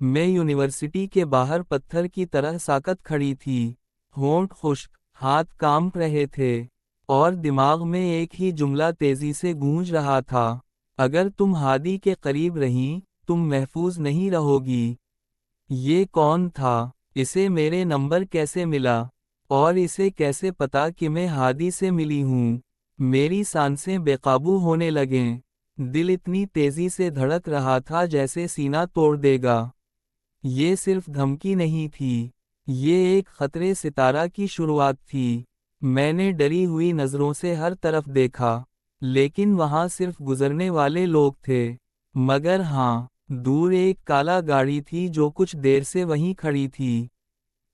मैं यूनिवर्सिटी के बाहर पत्थर की तरह साकत खड़ी थी, होंठ खुश्क, हाथ कांप रहे थे, और दिमाग में एक ही जुमला तेजी से गूंज रहा था, अगर तुम हादी के करीब रहीं, तुम महफूज नहीं रहोगी। ये कौन था? इसे मेरे नंबर कैसे मिला? और इसे कैसे पता कि मैं हादी से मिली हूँ? मेरी सांसें बेकाबू होने लगें। दिल इतनी तेजी से धड़क रहा था जैसे सीना तोड़ देगा। ये सिर्फ धमकी नहीं थी, ये एक खतरे सितारा की शुरुआत थी। मैंने डरी हुई नज़रों से हर तरफ देखा, लेकिन वहाँ सिर्फ गुजरने वाले लोग थे। मगर हाँ, दूर एक काला गाड़ी थी जो कुछ देर से वहीं खड़ी थी।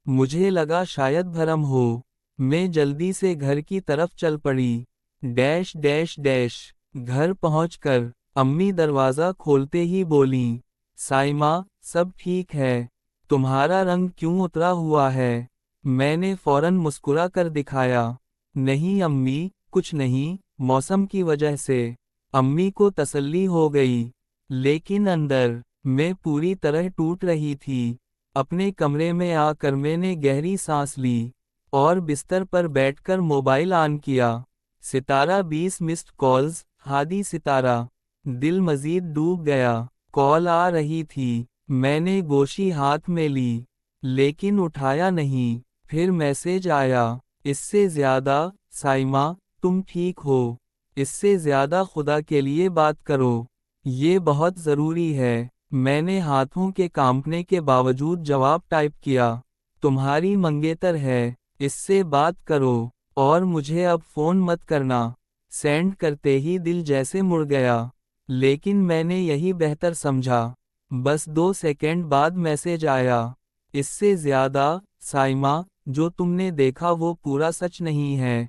मुझे लगा शायद भरम हो। मैं जल्दी से घर की तरफ चल पड़ी। Dash dash dash. घर पहुंचकर अम्मी दरवाज़ा खोलते ही बोलीं, साइमा, सब ठीक है? तुम्हारा रंग क्यों उतरा हुआ है? मैंने फौरन मुस्कुरा कर दिखाया, नहीं अम्मी, कुछ नहीं, मौसम की वजह से। अम्मी को तसल्ली हो गई, लेकिन अंदर मैं पूरी तरह टूट रही थी। अपने कमरे में आकर मैंने गहरी सांस ली और बिस्तर पर बैठकर मोबाइल ऑन किया। सितारा 20 मिस्ड कॉल्स, हादी सितारा। दिल मजीद डूब गया। कॉल आ रही थी, मैंने गोशी हाथ में ली, लेकिन उठाया नहीं। फिर मैसेज आया, इससे ज़्यादा, साइमा, तुम ठीक हो? इससे ज़्यादा खुदा के लिए बात करो, ये बहुत ज़रूरी है। मैंने हाथों के कांपने के बावजूद जवाब टाइप किया, तुम्हारी मंगेतर है, इससे बात करो, और मुझे अब फ़ोन मत करना। सेंड करते ही दिल जैसे मुड़ गया, लेकिन मैंने यही बेहतर समझा। बस 2 सेकंड बाद मैसेज आया, इससे ज़्यादा, साइमा, जो तुमने देखा वो पूरा सच नहीं है।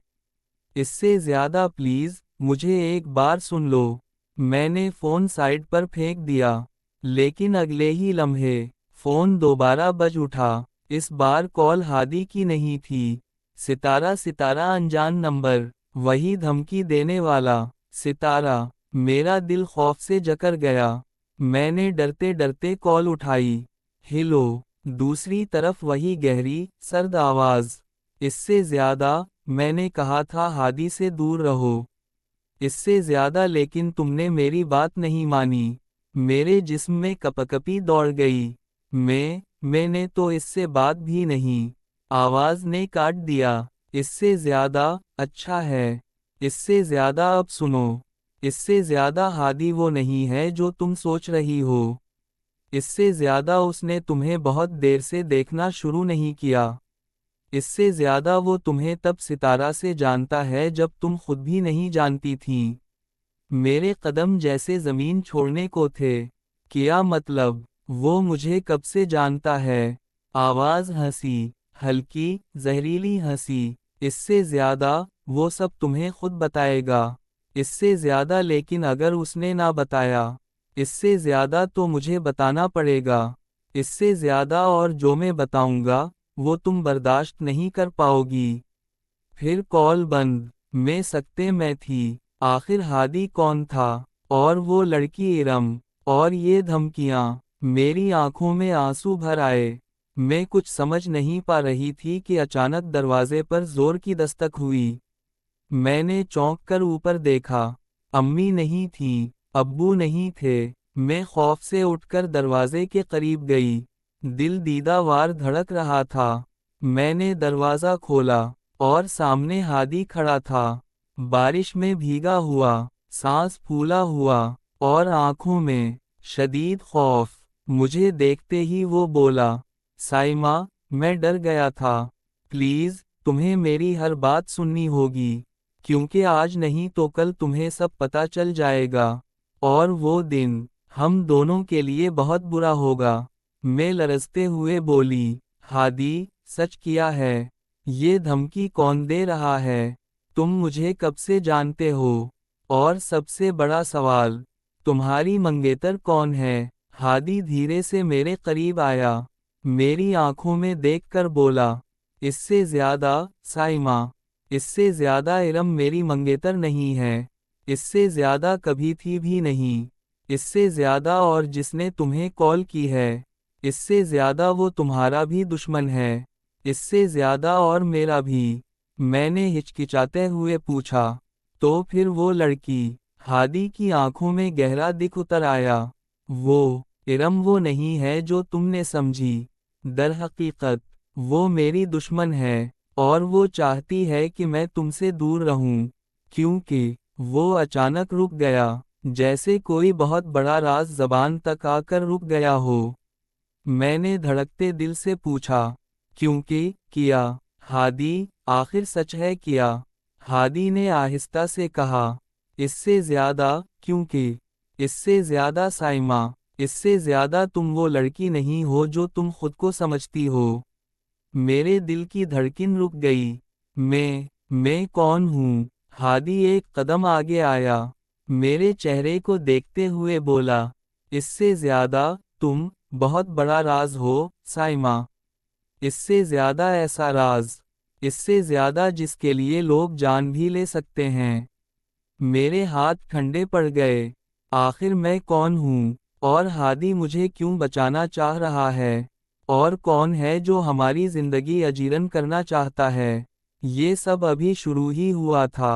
इससे ज़्यादा प्लीज़, मुझे एक बार सुन लो। मैंने फ़ोन साइड पर फेंक दिया, लेकिन अगले ही लम्हे फ़ोन दोबारा बज उठा। इस बार कॉल हादी की नहीं थी। सितारा सितारा अनजान नंबर, वही धमकी देने वाला सितारा। मेरा दिल खौफ से जकड़ गया। मैंने डरते डरते कॉल उठाई। हेलो। दूसरी तरफ वही गहरी, सर्द आवाज़, इससे ज़्यादा, मैंने कहा था हादी से दूर रहो। इससे ज़्यादा, लेकिन तुमने मेरी बात नहीं मानी। मेरे जिस्म में कपकपी दौड़ गई। मैंने तो इससे बात भी नहीं। आवाज़ ने काट दिया, इससे ज़्यादा, अच्छा है। इससे ज़्यादा अब सुनो। इससे ज़्यादा हादी वो नहीं है जो तुम सोच रही हो। इससे ज़्यादा उसने तुम्हें बहुत देर से देखना शुरू नहीं किया। इससे ज़्यादा वो तुम्हें तब सितारा से जानता है जब तुम खुद भी नहीं जानती थीं। मेरे कदम जैसे ज़मीन छोड़ने को थे। क्या मतलब, वो मुझे कब से जानता है? आवाज़ हंसी, हल्की, जहरीली हंसी। इससे ज़्यादा, वो सब तुम्हें खुद बताएगा। इससे ज़्यादा, लेकिन अगर उसने ना बताया, इससे ज़्यादा तो मुझे बताना पड़ेगा। इससे ज़्यादा, और जो मैं बताऊंगा, वो तुम बर्दाश्त नहीं कर पाओगी। फिर कॉल बंद। मैं सकते में थी। आखिर हादी कौन था? और वो लड़की इरम, और ये धमकियां। मेरी आंखों में आंसू भर आए। मैं कुछ समझ नहीं पा रही थी कि अचानक दरवाजे पर जोर की दस्तक हुई। मैंने चौंक कर ऊपर देखा। अम्मी नहीं थी, अब्बू नहीं थे। मैं खौफ से उठकर दरवाजे के करीब गई। दिल दीदा वार धड़क रहा था। मैंने दरवाज़ा खोला, और सामने हादी खड़ा था। बारिश में भीगा हुआ, सांस फूला हुआ, और आंखों में शदीद खौफ। मुझे देखते ही वो बोला, साइमा, मैं डर गया था। प्लीज़, तुम्हें मेरी हर बात सुननी होगी, क्योंकि आज नहीं तो कल तुम्हें सब पता चल जाएगा। और वो दिन, हम दोनों के लिए बहुत बुरा होगा। मैं लरजते हुए बोली, हादी, सच किया है। ये धमकी कौन दे रहा है? तुम मुझे कब से जानते हो? और सबसे बड़ा सवाल, तुम्हारी मंगेतर कौन है? हादी धीरे से मेरे करीब आया। मेरी आंखों में देखकर बोला, इससे ज़्यादा, साइमा, इससे ज़्यादा इरम मेरी मंगेतर नहीं है। इससे ज़्यादा कभी थी भी नहीं। इससे ज़्यादा, और जिसने तुम्हें कॉल की है, اس سے زیادہ وہ تمہارا بھی دشمن ہے، اس سے زیادہ اور میرا بھی۔ میں نے ہچکچاتے ہوئے پوچھا، تو پھر وہ لڑکی؟ ہادی کی آنکھوں میں گہرا دکھ اتر آیا۔ وہ ارم وہ نہیں ہے جو تم نے سمجھی۔ در حقیقت وہ میری دشمن ہے، اور وہ چاہتی ہے کہ میں تم سے دور رہوں۔ کیونکہ وہ اچانک رک گیا، جیسے کوئی بہت بڑا راز زبان تک آ کر رک گیا ہو۔ میں نے دھڑکتے دل سے پوچھا، کیونکہ کیا؟ ہادی، آخر سچ ہے کیا؟ ہادی نے آہستہ سے کہا، اس سے زیادہ، کیونکہ اس سے زیادہ سائمہ، اس سے زیادہ تم وہ لڑکی نہیں ہو جو تم خود کو سمجھتی ہو۔ میرے دل کی دھڑکن رک گئی۔ میں کون ہوں؟ ہادی ایک قدم آگے آیا، میرے چہرے کو دیکھتے ہوئے بولا، اس سے زیادہ، تم بہت بڑا راز ہو، سائمہ۔ اس سے زیادہ ایسا راز، اس سے زیادہ جس کے لیے لوگ جان بھی لے سکتے ہیں۔ میرے ہاتھ ٹھنڈے پڑ گئے۔ آخر میں کون ہوں؟ اور ہادی مجھے کیوں بچانا چاہ رہا ہے؟ اور کون ہے جو ہماری زندگی اجیرن کرنا چاہتا ہے؟ یہ سب ابھی شروع ہی ہوا تھا۔